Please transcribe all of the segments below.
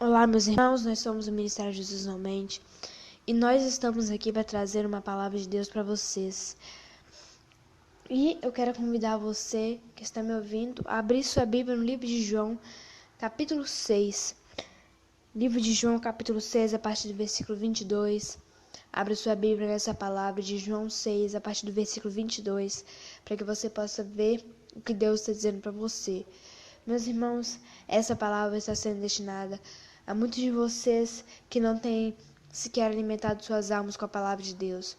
Olá, meus irmãos, nós somos o Ministério Jesus Somente e nós estamos aqui para trazer uma palavra de Deus para vocês. E eu quero convidar você que está me ouvindo a abrir sua Bíblia no livro de João, capítulo 6. Livro de João, capítulo 6, a partir do versículo 22. Abra sua Bíblia nessa palavra de João 6, a partir do versículo 22, para que você possa ver o que Deus está dizendo para você. Meus irmãos, essa palavra está sendo destinada a muitos de vocês que não têm sequer alimentado suas almas com a palavra de Deus.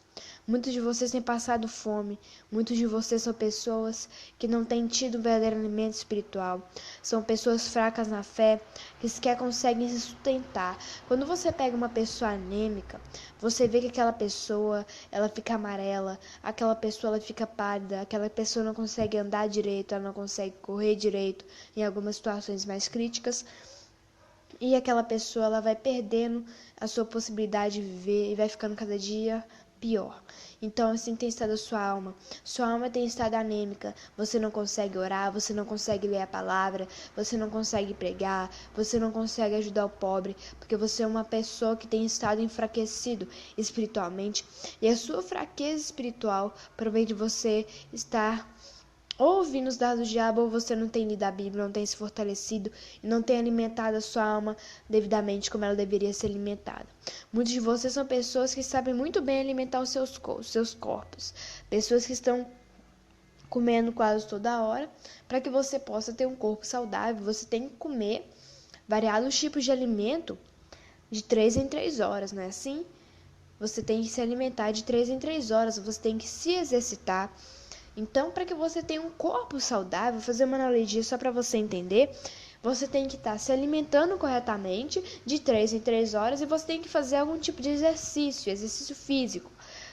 Muitos de vocês têm passado fome. Muitos de vocês são pessoas que não têm tido um verdadeiro alimento espiritual. São pessoas fracas na fé, que sequer conseguem se sustentar. Quando você pega uma pessoa anêmica, você vê que aquela pessoa, ela fica amarela, aquela pessoa ela fica pálida, aquela pessoa não consegue andar direito, ela não consegue correr direito em algumas situações mais críticas. E aquela pessoa ela vai perdendo a sua possibilidade de viver e vai ficando cada dia pior. Então assim tem estado a sua alma. Sua alma tem estado anêmica. Você não consegue orar, você não consegue ler a palavra, você não consegue pregar, você não consegue ajudar o pobre, porque você é uma pessoa que tem estado enfraquecido espiritualmente. E a sua fraqueza espiritual provém de você estar ouvindo os dados do diabo, ou você não tem lido a Bíblia, não tem se fortalecido e não tem alimentado a sua alma devidamente como ela deveria ser alimentada. Muitos de vocês são pessoas que sabem muito bem alimentar os seus corpos, pessoas que estão comendo quase toda hora. Para que você possa ter um corpo saudável, você tem que comer variados tipos de alimento de 3 em 3 horas, não é assim? Você tem que se alimentar de 3 em 3 horas, você tem que se exercitar. Então, para que você tenha um corpo saudável, vou fazer uma analogia só para você entender, você tem que estar se alimentando corretamente de 3 em 3 horas e você tem que fazer algum tipo de exercício físico.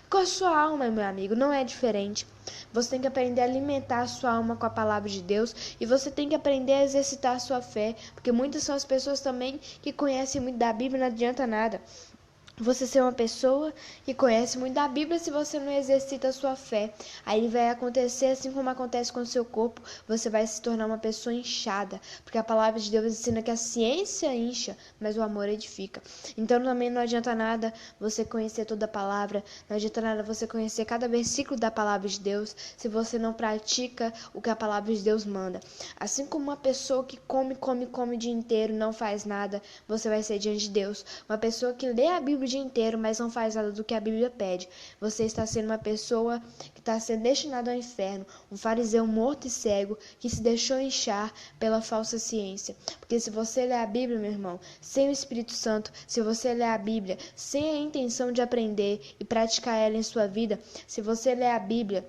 Com a sua alma, meu amigo, não é diferente. Você tem que aprender a alimentar a sua alma com a palavra de Deus e você tem que aprender a exercitar a sua fé, porque muitas são as pessoas também que conhecem muito da Bíblia, não adianta nada você ser uma pessoa que conhece muito da Bíblia se você não exercita a sua fé. Aí vai acontecer assim como acontece com o seu corpo, você vai se tornar uma pessoa inchada, porque a palavra de Deus ensina que a ciência incha, mas o amor edifica. Então também não adianta nada você conhecer toda a palavra, não adianta nada você conhecer cada versículo da palavra de Deus, se você não pratica o que a palavra de Deus manda. Assim como uma pessoa que come o dia inteiro, não faz nada, você vai ser diante de Deus. Uma pessoa que lê a Bíblia o dia inteiro, mas não faz nada do que a Bíblia pede. Você está sendo uma pessoa que está sendo destinada ao inferno, um fariseu morto e cego que se deixou inchar pela falsa ciência. Porque se você lê a Bíblia, meu irmão, sem o Espírito Santo, se você lê a Bíblia sem a intenção de aprender e praticar ela em sua vida, se você lê a Bíblia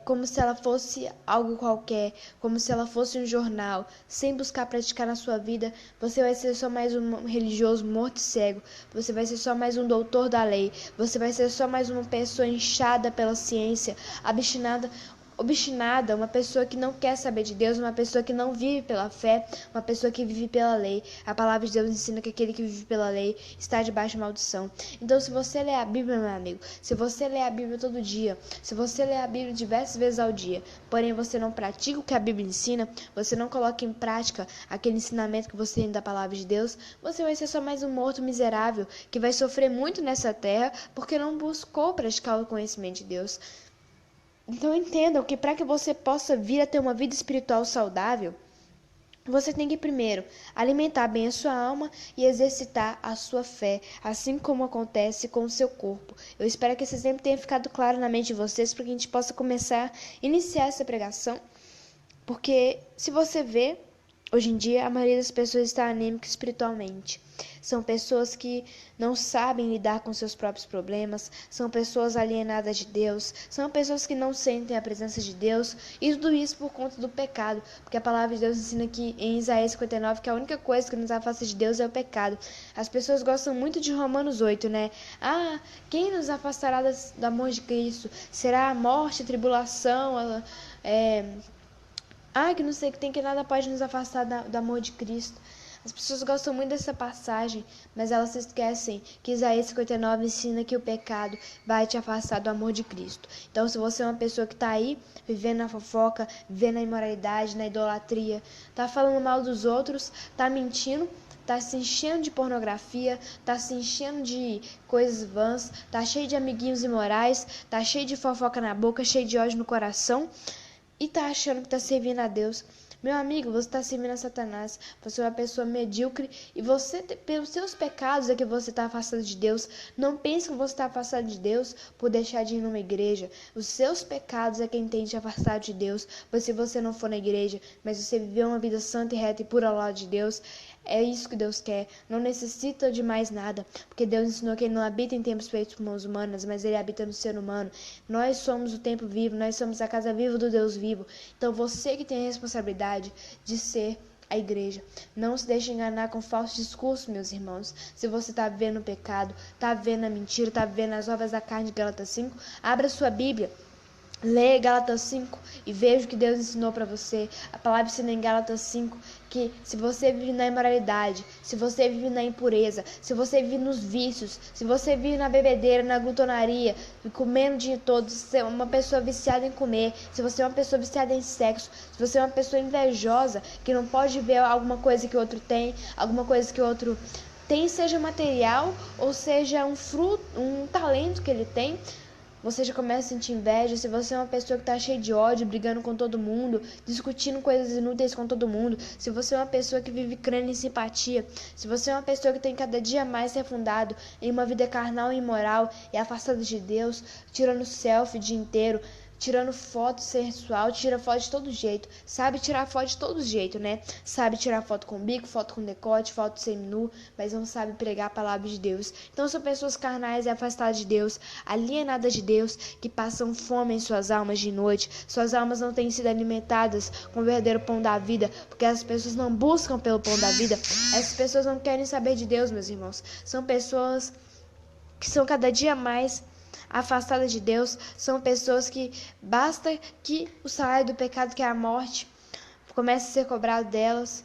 como se ela fosse algo qualquer, como se ela fosse um jornal, sem buscar praticar na sua vida, você vai ser só mais um religioso morto e cego, você vai ser só mais um doutor da lei, você vai ser só mais uma pessoa inchada pela ciência, obstinada, uma pessoa que não quer saber de Deus, uma pessoa que não vive pela fé, uma pessoa que vive pela lei. A palavra de Deus ensina que aquele que vive pela lei está debaixo de maldição. Então, se você lê a Bíblia, meu amigo, se você lê a Bíblia todo dia, se você lê a Bíblia diversas vezes ao dia, porém você não pratica o que a Bíblia ensina, você não coloca em prática aquele ensinamento que você tem da palavra de Deus, você vai ser só mais um morto miserável que vai sofrer muito nessa terra porque não buscou praticar o conhecimento de Deus. Então entendam que para que você possa vir a ter uma vida espiritual saudável, você tem que primeiro alimentar bem a sua alma e exercitar a sua fé, assim como acontece com o seu corpo. Eu espero que esse exemplo tenha ficado claro na mente de vocês para que a gente possa começar a iniciar essa pregação, porque se você vê, hoje em dia a maioria das pessoas está anêmica espiritualmente. São pessoas que não sabem lidar com seus próprios problemas, são pessoas alienadas de Deus, são pessoas que não sentem a presença de Deus, e tudo isso por conta do pecado, porque a palavra de Deus ensina que em Isaías 59 que a única coisa que nos afasta de Deus é o pecado. As pessoas gostam muito de Romanos 8, né? Quem nos afastará do amor de Cristo? Será a morte, a tribulação, que não sei, que nada pode nos afastar do amor de Cristo. As pessoas gostam muito dessa passagem, mas elas se esquecem que Isaías 59 ensina que o pecado vai te afastar do amor de Cristo. Então, se você é uma pessoa que está aí, vivendo na fofoca, vivendo na imoralidade, na idolatria, está falando mal dos outros, está mentindo, tá se enchendo de pornografia, tá se enchendo de coisas vãs, tá cheio de amiguinhos imorais, tá cheio de fofoca na boca, cheio de ódio no coração e tá achando que tá servindo a Deus. Meu amigo, você está servindo a Satanás. Você é uma pessoa medíocre e você, pelos seus pecados, é que você está afastado de Deus. Não pense que você está afastado de Deus por deixar de ir numa igreja. Os seus pecados é quem tem te afastado de Deus. Se você não for na igreja, mas você viver uma vida santa e reta e pura ao lado de Deus, é isso que Deus quer. Não necessita de mais nada, porque Deus ensinou que Ele não habita em templos feitos por mãos humanas, mas Ele habita no ser humano. Nós somos o templo vivo, nós somos a casa viva do Deus vivo. Então você que tem a responsabilidade de ser a igreja. Não se deixe enganar com falsos discursos, meus irmãos. Se você está vendo o pecado, está vendo a mentira, está vendo as obras da carne de Gálatas 5, abra sua Bíblia. Leia Gálatas 5 e veja o que Deus ensinou para você. A palavra ensina em Gálatas 5 que se você vive na imoralidade, se você vive na impureza, se você vive nos vícios, se você vive na bebedeira, na glutonaria, comendo o dia todo, se você é uma pessoa viciada em comer, se você é uma pessoa viciada em sexo, se você é uma pessoa invejosa, que não pode ver alguma coisa que o outro tem, alguma coisa que o outro tem, seja material ou seja um fruto, um talento que ele tem, você já começa a sentir inveja. Se você é uma pessoa que está cheia de ódio, brigando com todo mundo, discutindo coisas inúteis com todo mundo, se você é uma pessoa que vive crendo em simpatia, se você é uma pessoa que tem cada dia mais se afundado em uma vida carnal e imoral e afastada de Deus, tirando selfie o dia inteiro, tirando foto sensual, tira foto de todo jeito. Sabe tirar foto de todo jeito, né? Sabe tirar foto com bico, foto com decote, foto seminu, mas não sabe pregar a palavra de Deus. Então são pessoas carnais e afastadas de Deus, alienadas de Deus, que passam fome em suas almas de noite. Suas almas não têm sido alimentadas com o verdadeiro pão da vida, porque as pessoas não buscam pelo pão da vida. Essas pessoas não querem saber de Deus, meus irmãos. São pessoas que são cada dia mais afastadas de Deus, são pessoas que basta que o salário do pecado, que é a morte, comece a ser cobrado delas,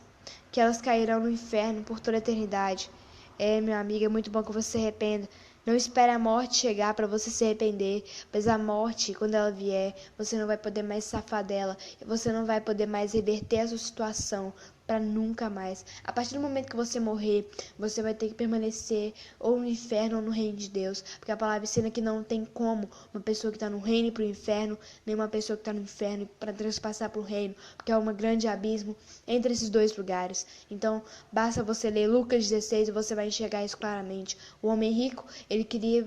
que elas cairão no inferno por toda a eternidade. Meu amigo, é muito bom que você se arrependa. Não espere a morte chegar para você se arrepender, pois a morte, quando ela vier, você não vai poder mais safar dela, e você não vai poder mais reverter a sua situação para nunca mais. A partir do momento que você morrer, você vai ter que permanecer ou no inferno ou no reino de Deus, porque a palavra ensina que não tem como uma pessoa que está no reino ir para o inferno, nem uma pessoa que está no inferno para transpassar para o reino, porque há um grande abismo entre esses dois lugares. Então, basta você ler Lucas 16 e você vai enxergar isso claramente. O homem rico, ele queria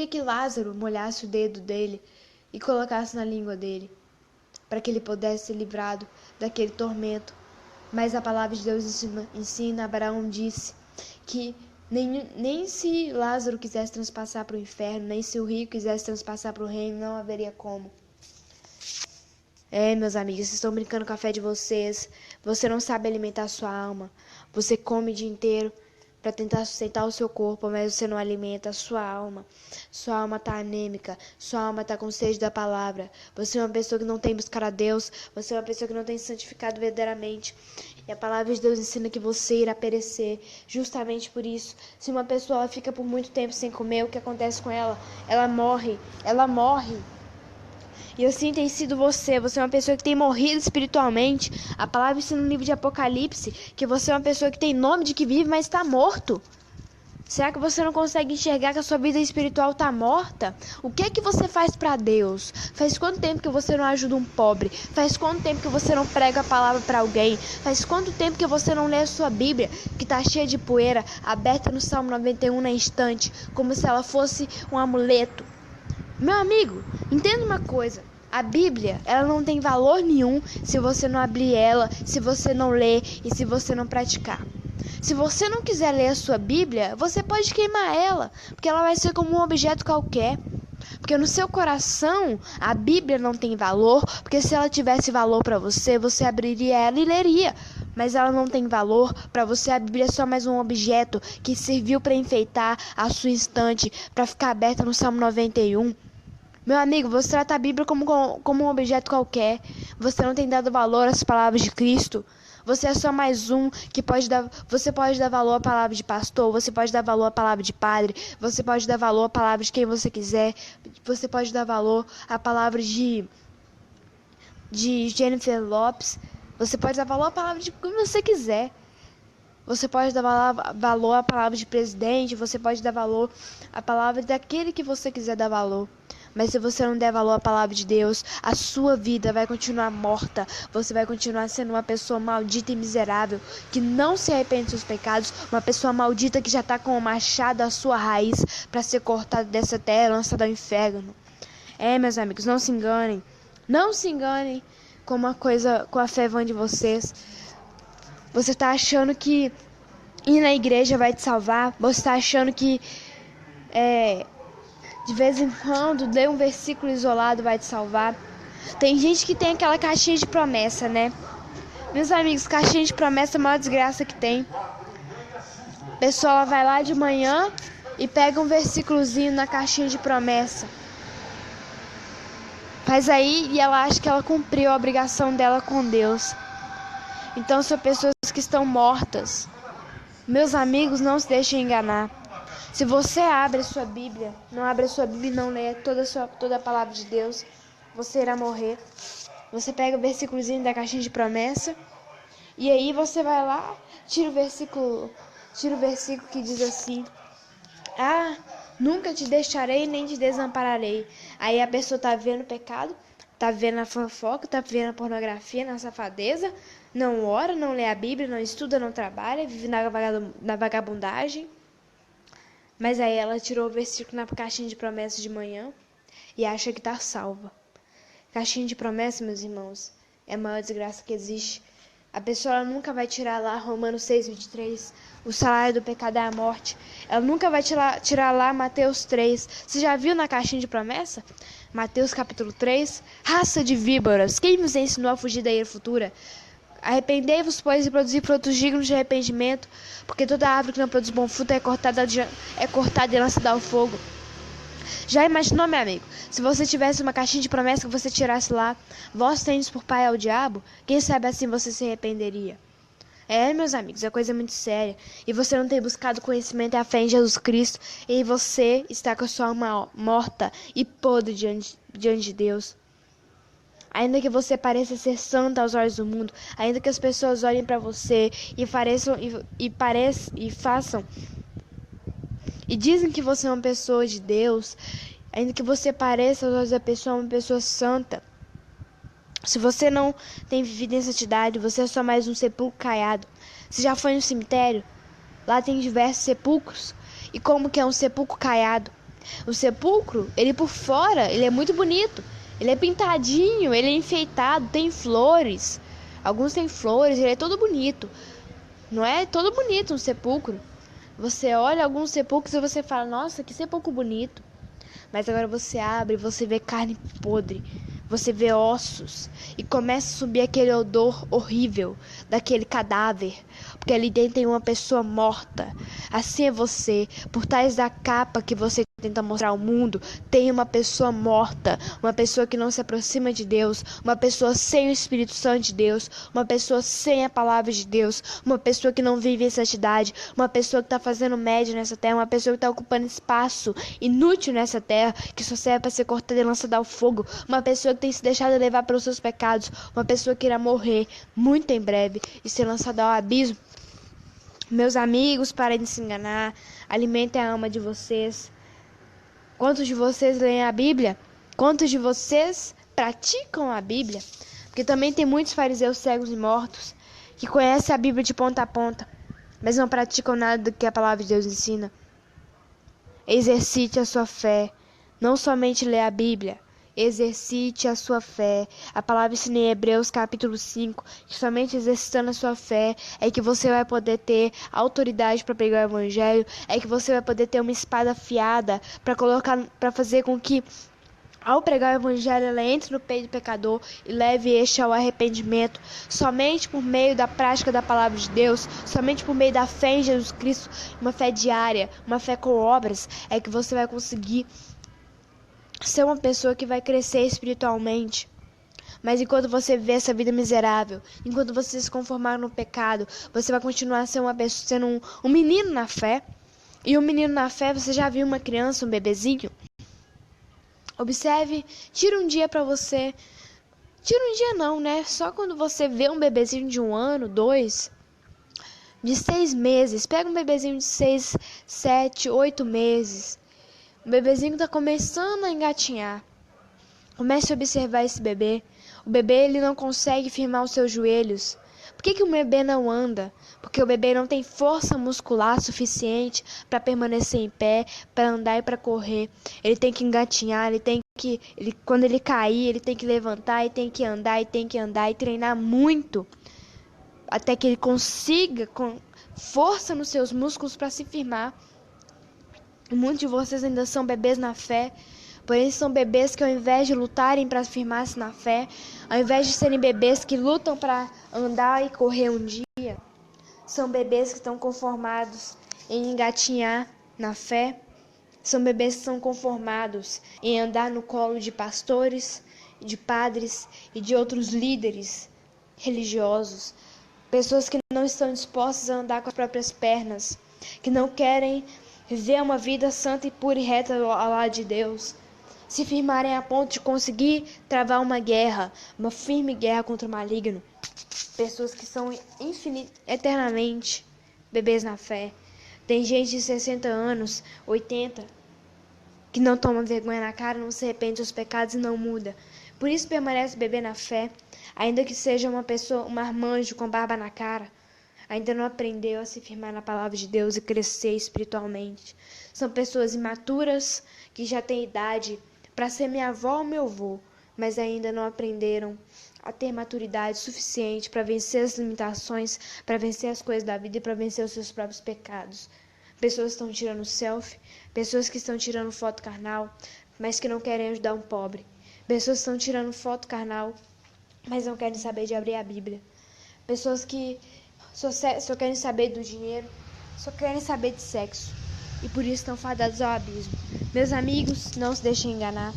que Lázaro molhasse o dedo dele e colocasse na língua dele, para que ele pudesse ser livrado daquele tormento. Mas a palavra de Deus ensina, Abraão disse que nem se Lázaro quisesse transpassar para o inferno, nem se o rico quisesse transpassar para o reino, não haveria como. Meus amigos, vocês estão brincando com a fé de vocês. Você não sabe alimentar a sua alma. Você come o dia inteiro para tentar sustentar o seu corpo, mas você não alimenta a sua alma. Sua alma está anêmica, sua alma está com sede da palavra. Você é uma pessoa que não tem buscado a Deus, você é uma pessoa que não tem se santificado verdadeiramente. E a palavra de Deus ensina que você irá perecer justamente por isso. Se uma pessoa fica por muito tempo sem comer, o que acontece com ela? Ela morre. E assim tem sido você é uma pessoa que tem morrido espiritualmente. A palavra ensina no livro de Apocalipse que você é uma pessoa que tem nome de que vive, mas está morto. Será que você não consegue enxergar que a sua vida espiritual está morta? O que é que você faz para Deus? Faz quanto tempo que você não ajuda um pobre? Faz quanto tempo que você não prega a palavra para alguém? Faz quanto tempo que você não lê a sua Bíblia, que está cheia de poeira, aberta no Salmo 91 na estante, como se ela fosse um amuleto? Meu amigo, entenda uma coisa. A Bíblia, ela não tem valor nenhum se você não abrir ela, se você não ler e se você não praticar. Se você não quiser ler a sua Bíblia, você pode queimar ela, porque ela vai ser como um objeto qualquer. Porque no seu coração, a Bíblia não tem valor, porque se ela tivesse valor para você, você abriria ela e leria. Mas ela não tem valor para você, a Bíblia é só mais um objeto que serviu para enfeitar a sua estante, para ficar aberta no Salmo 91. Meu amigo, você trata a Bíblia como um objeto qualquer. Você não tem dado valor às palavras de Cristo. Você é só mais um que você pode dar valor à palavra de pastor, você pode dar valor à palavra de padre, você pode dar valor à palavra de quem você quiser, você pode dar valor à palavra de Jennifer Lopes, você pode dar valor à palavra de quem você quiser. Você pode dar valor à palavra de presidente, você pode dar valor à palavra daquele que você quiser dar valor. Mas se você não der valor à palavra de Deus, a sua vida vai continuar morta. Você vai continuar sendo uma pessoa maldita e miserável, que não se arrepende dos seus pecados, uma pessoa maldita que já está com o machado à sua raiz para ser cortada dessa terra e lançada ao inferno. Meus amigos, não se enganem. Não se enganem com uma coisa, com a fé vã de vocês. Você está achando que ir na igreja vai te salvar? Você está achando que de vez em quando ler um versículo isolado vai te salvar? Tem gente que tem aquela caixinha de promessa, né? Meus amigos, caixinha de promessa é a maior desgraça que tem. A pessoa vai lá de manhã e pega um versículozinho na caixinha de promessa. Faz aí e ela acha que ela cumpriu a obrigação dela com Deus. Então são pessoas que estão mortas. Meus amigos, não se deixem enganar. Se você abre a sua Bíblia, não abre a sua Bíblia e não lê toda a palavra de Deus, você irá morrer. Você pega o versículozinho da caixinha de promessa e aí você vai lá, tira o versículo que diz assim: nunca te deixarei nem te desampararei. Aí a pessoa tá vendo o pecado, tá vendo a fofoca, tá vendo a pornografia, na safadeza, não ora, não lê a Bíblia, não estuda, não trabalha, vive na vagabundagem. Mas aí ela tirou o versículo na caixinha de promessas de manhã e acha que tá salva. Caixinha de promessas, meus irmãos, é a maior desgraça que existe. A pessoa nunca vai tirar lá Romanos 6:23, o salário do pecado é a morte. Ela nunca vai tirar lá Mateus 3. Você já viu na caixinha de promessa? Mateus capítulo 3, raça de víboras, quem vos ensinou a fugir da ira futura? Arrependei-vos, pois, e produzi frutos dignos de arrependimento, porque toda árvore que não produz bom fruto é cortada e lançada ao fogo. Já imaginou, meu amigo, se você tivesse uma caixinha de promessa que você tirasse lá, vós tendes por pai ao diabo, quem sabe assim você se arrependeria? Meus amigos, a coisa é muito séria. E você não tem buscado conhecimento e a fé em Jesus Cristo, e você está com a sua alma morta e podre diante de Deus. Ainda que você pareça ser santa aos olhos do mundo, ainda que as pessoas olhem para você e façam e dizem que você é uma pessoa de Deus, ainda que você pareça aos olhos da pessoa uma pessoa santa, se você não tem vivido em santidade, você é só mais um sepulcro caiado. Você já foi no cemitério? Lá tem diversos sepulcros. E como que é um sepulcro caiado? O sepulcro, ele por fora, ele é muito bonito. Ele é pintadinho, ele é enfeitado, tem flores. Alguns têm flores, ele é todo bonito. Não é todo bonito um sepulcro. Você olha alguns sepulcros e você fala, nossa, que sepulcro bonito. Mas agora você abre e você vê carne podre. Você vê ossos e começa a subir aquele odor horrível daquele cadáver, porque ali dentro tem uma pessoa morta. Assim é você, por trás da capa que você tenta mostrar ao mundo, tem uma pessoa morta, uma pessoa que não se aproxima de Deus, uma pessoa sem o Espírito Santo de Deus, uma pessoa sem a palavra de Deus, uma pessoa que não vive em santidade, uma pessoa que está fazendo média nessa terra, uma pessoa que está ocupando espaço inútil nessa terra, que só serve para ser cortada e lançada ao fogo, uma pessoa que tem se deixado levar pelos seus pecados, uma pessoa que irá morrer muito em breve e ser lançada ao abismo. Meus amigos, parem de se enganar, alimentem a alma de vocês. Quantos de vocês leem a Bíblia? Quantos de vocês praticam a Bíblia? Porque também tem muitos fariseus cegos e mortos que conhecem a Bíblia de ponta a ponta, mas não praticam nada do que a palavra de Deus ensina. Exercite a sua fé. Não somente lê a Bíblia. Exercite a sua fé. A palavra ensina em Hebreus capítulo 5 que somente exercitando a sua fé é que você vai poder ter autoridade para pregar o evangelho, é que você vai poder ter uma espada afiada para fazer com que ao pregar o evangelho ela entre no peito do pecador e leve este ao arrependimento. Somente por meio da prática da palavra de Deus, somente por meio da fé em Jesus Cristo, uma fé diária, uma fé com obras, é que você vai conseguir ser uma pessoa que vai crescer espiritualmente. Mas enquanto você vê essa vida miserável, enquanto você se conformar no pecado, você vai continuar sendo um menino na fé. E um menino na fé, você já viu uma criança, um bebezinho? Observe, tira um dia pra você. Tira um dia não, né? Só quando você vê um bebezinho de 1 ano, 2. de 6 meses. Pega um bebezinho de 6, 7, 8 meses. Um bebezinho que está começando a engatinhar. Comece a observar esse bebê. O bebê ele não consegue firmar os seus joelhos. Por que o bebê não anda? Porque o bebê não tem força muscular suficiente para permanecer em pé, para andar e para correr. Ele tem que engatinhar, quando ele cair, ele tem que levantar e tem que andar e tem que andar e treinar muito até que ele consiga com força nos seus músculos para se firmar. Muitos de vocês ainda são bebês na fé, porém são bebês que ao invés de lutarem para firmar-se na fé, ao invés de serem bebês que lutam para andar e correr um dia, são bebês que estão conformados em engatinhar na fé, são bebês que estão conformados em andar no colo de pastores, de padres e de outros líderes religiosos, pessoas que não estão dispostas a andar com as próprias pernas, que não querem viver uma vida santa e pura e reta ao lado de Deus, se firmarem a ponto de conseguir travar uma guerra, uma firme guerra contra o maligno. Pessoas que são eternamente bebês na fé. Tem gente de 60 anos, 80, que não toma vergonha na cara, não se arrepende dos pecados e não muda. Por isso permanece bebê na fé, ainda que seja uma pessoa, um marmanjo com barba na cara. Ainda não aprendeu a se firmar na palavra de Deus e crescer espiritualmente. São pessoas imaturas que já têm idade para ser minha avó ou meu avô, mas ainda não aprenderam a ter maturidade suficiente para vencer as limitações, para vencer as coisas da vida e para vencer os seus próprios pecados. Pessoas que estão tirando selfie, pessoas que estão tirando foto carnal, mas que não querem ajudar um pobre. Pessoas que estão tirando foto carnal, mas não querem saber de abrir a Bíblia. Pessoas que só querem saber do dinheiro, só querem saber de sexo e por isso estão fadados ao abismo. Meus amigos, não se deixem enganar.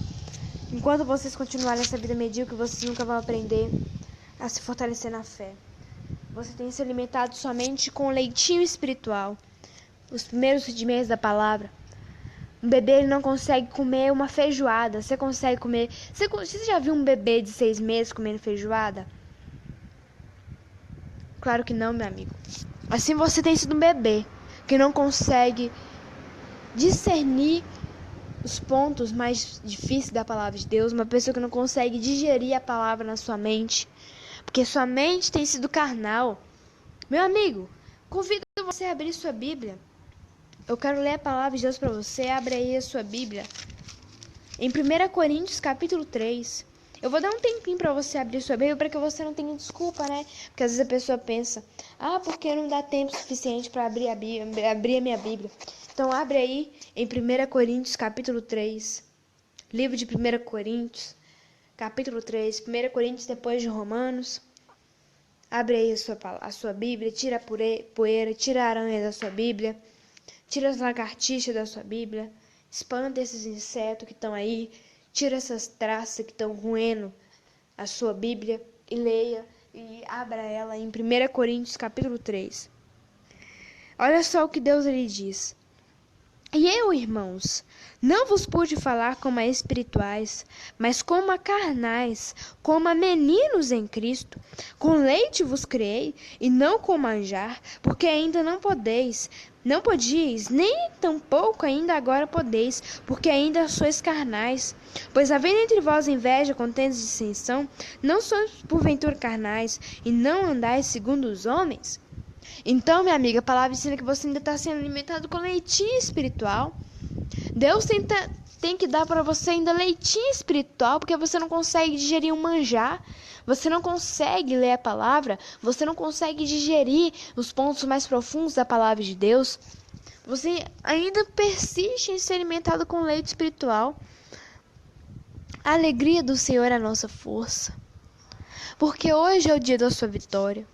Enquanto vocês continuarem essa vida medíocre, vocês nunca vão aprender a se fortalecer na fé. Você tem se alimentado somente com leitinho espiritual, os primeiros rudimentos da palavra. Um bebê ele não consegue comer uma feijoada. Você consegue comer? Você já viu um bebê de 6 meses comendo feijoada? Claro que não, meu amigo. Assim você tem sido um bebê que não consegue discernir os pontos mais difíceis da palavra de Deus. Uma pessoa que não consegue digerir a palavra na sua mente, porque sua mente tem sido carnal. Meu amigo, convido você a abrir sua Bíblia. Eu quero ler a palavra de Deus para você. Abre aí a sua Bíblia em 1 Coríntios capítulo 3. Eu vou dar um tempinho para você abrir sua Bíblia, para que você não tenha desculpa, né? Porque às vezes a pessoa pensa, porque não dá tempo suficiente para abrir a minha Bíblia. Então abre aí em 1 Coríntios capítulo 3. Livro de 1 Coríntios, capítulo 3. 1 Coríntios depois de Romanos. Abre aí a sua Bíblia, tira a poeira, tira a aranha da sua Bíblia, tira as lagartixas da sua Bíblia, espanta esses insetos que estão aí, tira essas traças que estão roendo a sua Bíblia e leia e abra ela em 1 Coríntios capítulo 3. Olha só o que Deus lhe diz. E eu, irmãos, não vos pude falar como a espirituais, mas como a carnais, como a meninos em Cristo. Com leite vos criei, e não com manjar, porque ainda não podíeis, nem tampouco ainda agora podeis, porque ainda sois carnais. Pois havendo entre vós inveja, contendas e dissensão, não sois porventura carnais, e não andais segundo os homens? Então, minha amiga, a palavra ensina que você ainda está sendo alimentado com leitinho espiritual. Deus tem que dar para você ainda leitinho espiritual, porque você não consegue digerir um manjar. Você não consegue ler a palavra, você não consegue digerir os pontos mais profundos da palavra de Deus. Você ainda persiste em ser alimentado com leite espiritual. A alegria do Senhor é a nossa força, porque hoje é o dia da sua vitória.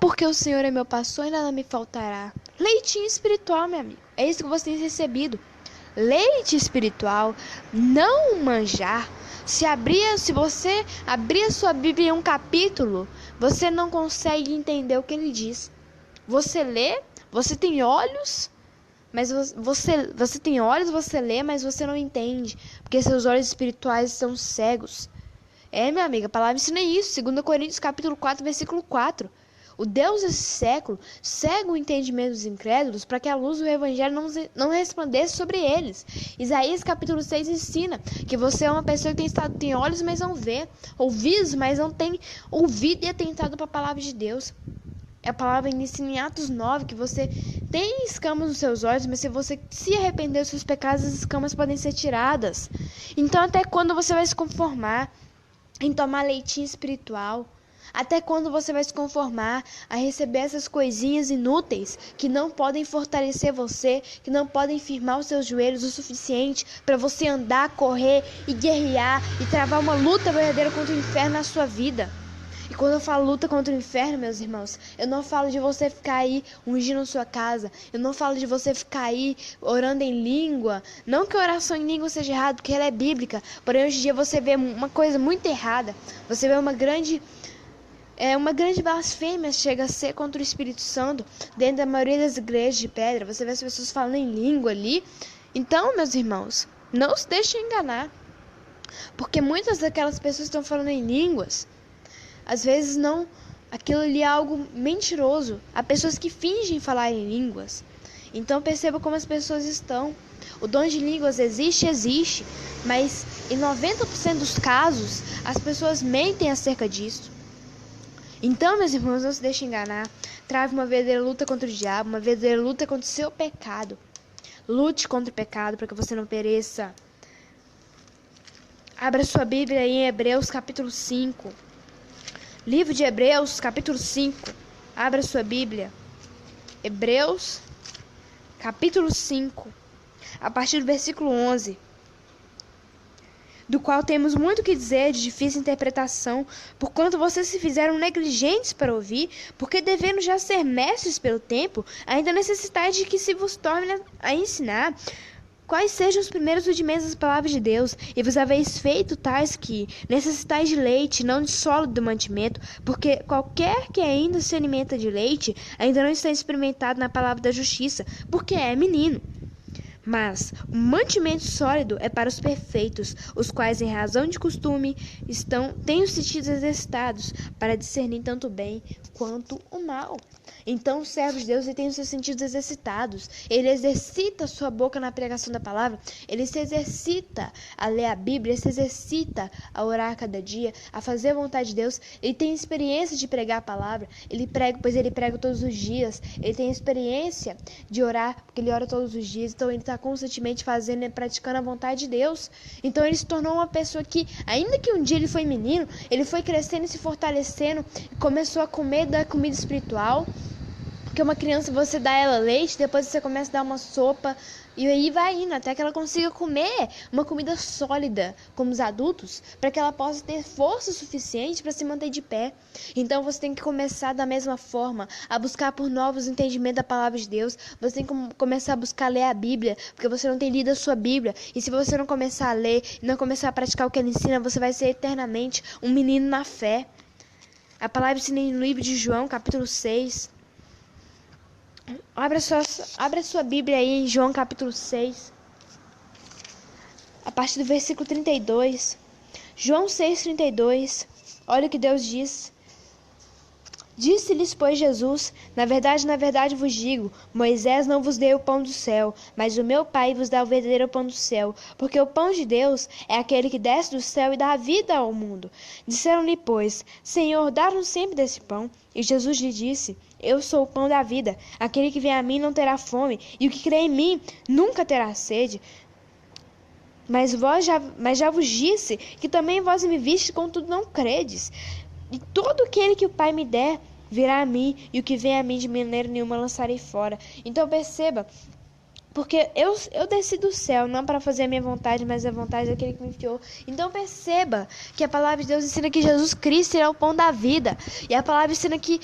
Porque o Senhor é meu pastor e nada me faltará. Leitinho espiritual, meu amigo. É isso que você tem recebido. Leite espiritual, não manjar. Se você abrir a sua Bíblia em um capítulo, você não consegue entender o que ele diz. Você lê, você tem olhos, mas você tem olhos, você lê, mas você não entende, porque seus olhos espirituais são cegos. Minha amiga, a palavra ensina isso. 2 Coríntios capítulo 4, versículo 4. O Deus desse século cega o entendimento dos incrédulos para que a luz do evangelho não resplandeça sobre eles. Isaías capítulo 6 ensina que você é uma pessoa que tem olhos, mas não vê, ouvidos, mas não tem ouvido e atentado para a palavra de Deus. A palavra ensina em Atos 9 que você tem escamas nos seus olhos, mas se você se arrepender dos seus pecados, as escamas podem ser tiradas. Então até quando você vai se conformar em tomar leitinho espiritual? Até quando você vai se conformar a receber essas coisinhas inúteis que não podem fortalecer você, que não podem firmar os seus joelhos o suficiente para você andar, correr e guerrear e travar uma luta verdadeira contra o inferno na sua vida? E quando eu falo luta contra o inferno, meus irmãos, eu não falo de você ficar aí ungindo sua casa. Eu não falo de você ficar aí orando em língua. Não que a oração em língua seja errada, porque ela é bíblica. Porém, hoje em dia você vê uma coisa muito errada. Você vê uma grande blasfêmia chega a ser contra o Espírito Santo dentro da maioria das igrejas de pedra. Você vê as pessoas falando em língua ali. Então, meus irmãos, não se deixem enganar. Porque muitas daquelas pessoas estão falando em línguas. Às vezes não, aquilo ali é algo mentiroso. Há pessoas que fingem falar em línguas. Então perceba como as pessoas estão. O dom de línguas existe, mas em 90% dos casos as pessoas mentem acerca disso. Então, meus irmãos, não se deixem enganar. Trave uma verdadeira luta contra o diabo, uma verdadeira luta contra o seu pecado. Lute contra o pecado para que você não pereça. Abra sua Bíblia aí em Hebreus capítulo 5. Livro de Hebreus, capítulo 5. Abra sua Bíblia. Hebreus, capítulo 5. A partir do versículo 11. Do qual temos muito que dizer de difícil interpretação, porquanto vocês se fizeram negligentes para ouvir, porque devendo já ser mestres pelo tempo, ainda necessitais de que se vos torne a ensinar quais sejam os primeiros rudimentos das palavras de Deus, e vos haveis feito tais que necessitais de leite, não de sólido mantimento, porque qualquer que ainda se alimenta de leite, ainda não está experimentado na palavra da justiça, porque é menino. Mas o mantimento sólido é para os perfeitos, os quais, em razão de costume, têm os sentidos exercitados para discernir tanto o bem quanto o mal. Então, o servo de Deus ele tem os seus sentidos exercitados. Ele exercita a sua boca na pregação da palavra. Ele se exercita a ler a Bíblia. Ele se exercita a orar a cada dia, a fazer a vontade de Deus. Ele tem experiência de pregar a palavra. Ele prega todos os dias. Ele tem experiência de orar, porque ele ora todos os dias. Então, ele está constantemente fazendo e praticando a vontade de Deus. Então, ele se tornou uma pessoa que, ainda que um dia ele foi menino, ele foi crescendo e se fortalecendo e começou a comer da comida espiritual. Porque uma criança, você dá ela leite, depois você começa a dar uma sopa, e aí vai indo até que ela consiga comer uma comida sólida, como os adultos, para que ela possa ter força suficiente para se manter de pé. Então você tem que começar da mesma forma, a buscar por novos entendimentos da palavra de Deus. Você tem que começar a buscar ler a Bíblia, porque você não tem lido a sua Bíblia. E se você não começar a ler e não começar a praticar o que ela ensina, você vai ser eternamente um menino na fé. A palavra ensina no livro de João, capítulo 6. Abra sua Bíblia aí em João capítulo 6, a partir do versículo 32. João 6:32. Olha o que Deus diz. Disse-lhes, pois, Jesus: na verdade vos digo, Moisés não vos deu o pão do céu, mas o meu Pai vos dá o verdadeiro pão do céu, porque o pão de Deus é aquele que desce do céu e dá a vida ao mundo. Disseram-lhe, pois: Senhor, dá-nos sempre desse pão. E Jesus lhe disse: eu sou o pão da vida. Aquele que vem a mim não terá fome, e o que crê em mim nunca terá sede. Mas já vos disse que também vós me vistes, contudo não credes. E todo aquele que o Pai me der virá a mim, e o que vem a mim de maneira nenhuma lançarei fora. Então perceba, porque eu desci do céu, não para fazer a minha vontade, mas a vontade daquele que me enviou. Então perceba que a palavra de Deus ensina que Jesus Cristo é o pão da vida. E a palavra ensina que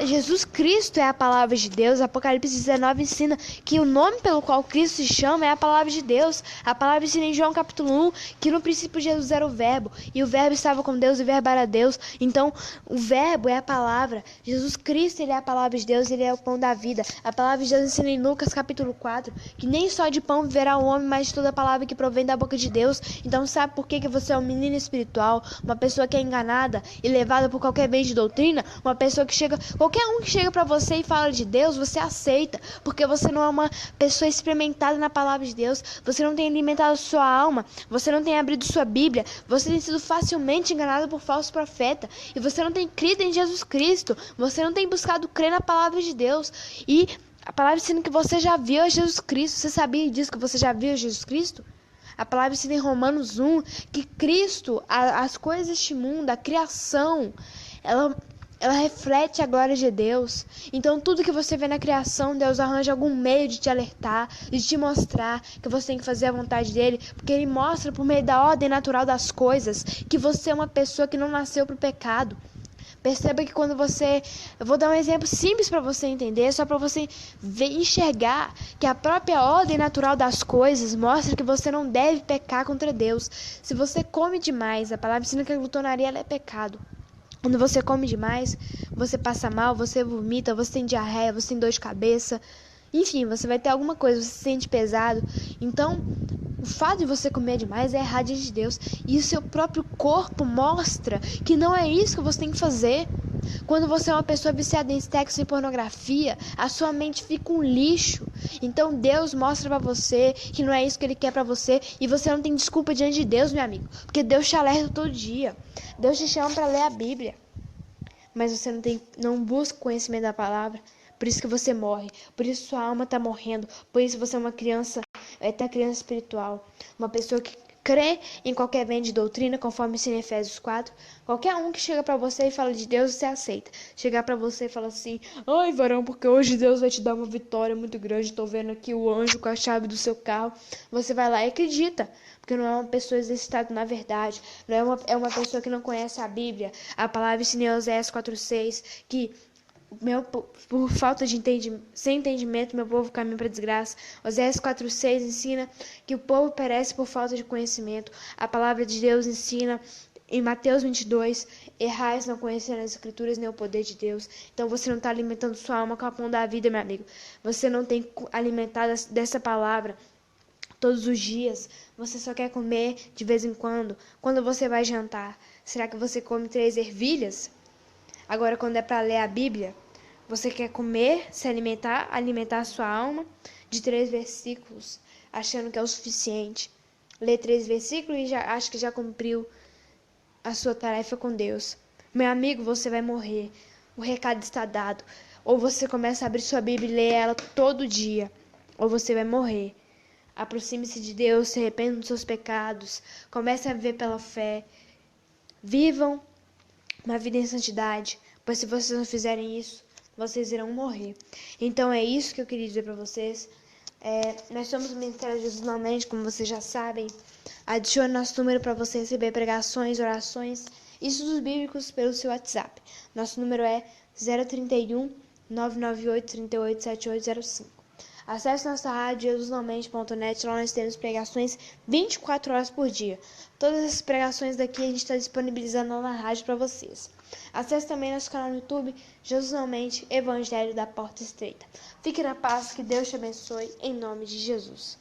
Jesus Cristo é a palavra de Deus. Apocalipse 19 ensina que o nome pelo qual Cristo se chama é a palavra de Deus. A palavra ensina em João capítulo 1 que no princípio Jesus era o verbo. E o verbo estava com Deus e o verbo era Deus. Então o verbo é a palavra. Jesus Cristo ele é a palavra de Deus, ele é o pão da vida. A palavra de Deus ensina em Lucas capítulo 4 4, que nem só de pão viverá o homem, mas de toda palavra que provém da boca de Deus. Então sabe por que você é um menino espiritual, uma pessoa que é enganada e levada por qualquer vez de doutrina, uma pessoa que qualquer um que chega para você e fala de Deus, você aceita, porque você não é uma pessoa experimentada na palavra de Deus, você não tem alimentado sua alma, você não tem abrido sua Bíblia, você tem sido facilmente enganado por falsos profetas, e você não tem crido em Jesus Cristo, você não tem buscado crer na palavra de Deus, e a palavra ensina que você já viu a Jesus Cristo. Você sabia disso, que você já viu a Jesus Cristo? A palavra ensina em Romanos 1 que Cristo, as coisas deste mundo, a criação, ela reflete a glória de Deus. Então tudo que você vê na criação, Deus arranja algum meio de te alertar, de te mostrar que você tem que fazer a vontade dele, porque ele mostra por meio da ordem natural das coisas que você é uma pessoa que não nasceu para o pecado. Perceba que quando você... Eu vou dar um exemplo simples para você entender, só para você enxergar que a própria ordem natural das coisas mostra que você não deve pecar contra Deus. Se você come demais, a palavra ensina que a glutonaria ela é pecado. Quando você come demais, você passa mal, você vomita, você tem diarreia, você tem dor de cabeça. Enfim, você vai ter alguma coisa, você se sente pesado. Então, o fato de você comer demais é errar diante de Deus. E o seu próprio corpo mostra que não é isso que você tem que fazer. Quando você é uma pessoa viciada em sexo e pornografia, a sua mente fica um lixo. Então Deus mostra pra você que não é isso que Ele quer pra você. E você não tem desculpa diante de Deus, meu amigo. Porque Deus te alerta todo dia. Deus te chama pra ler a Bíblia. Mas você não busca conhecimento da palavra. Por isso que você morre. Por isso sua alma está morrendo. Por isso você é uma criança, criança espiritual. Uma pessoa que crê em qualquer vento de doutrina, conforme ensina em Efésios 4. Qualquer um que chega para você e fala de Deus, você aceita. Chegar para você e falar assim: ai, varão, porque hoje Deus vai te dar uma vitória muito grande. Estou vendo aqui o anjo com a chave do seu carro. Você vai lá e acredita. Porque não é uma pessoa exercitada na verdade. Não é uma pessoa que não conhece a Bíblia. A palavra ensina em Oséias 4:6 que por falta de sem entendimento, meu povo caminha para desgraça. Oséias 4:6 ensina que o povo perece por falta de conhecimento. A palavra de Deus ensina em Mateus 22, errais não conhecendo as escrituras nem o poder de Deus. Então você não está alimentando sua alma com a pão da vida, meu amigo. Você não tem alimentado dessa palavra todos os dias. Você só quer comer de vez em quando. Quando você vai jantar, será que você come 3 ervilhas? Agora, quando é para ler a Bíblia, você quer comer, se alimentar a sua alma de 3 versículos, achando que é o suficiente. Lê 3 versículos e já acha que já cumpriu a sua tarefa com Deus. Meu amigo, você vai morrer. O recado está dado. Ou você começa a abrir sua Bíblia e ler ela todo dia, ou você vai morrer. Aproxime-se de Deus, se arrependa dos seus pecados, comece a viver pela fé. Vivam uma vida em santidade, pois se vocês não fizerem isso, vocês irão morrer. Então é isso que eu queria dizer para vocês. Nós somos o Ministério de Jesus na Mente, como vocês já sabem. Adicione nosso número para você receber pregações, orações e estudos bíblicos pelo seu WhatsApp. Nosso número é 031 998 38 7805. Acesse nossa rádio jesusnamente.net, lá nós temos pregações 24 horas por dia. Todas essas pregações daqui a gente está disponibilizando lá na rádio para vocês. Acesse também nosso canal no YouTube, Jesus Não Mente, Evangelho da Porta Estreita. Fique na paz, que Deus te abençoe, em nome de Jesus.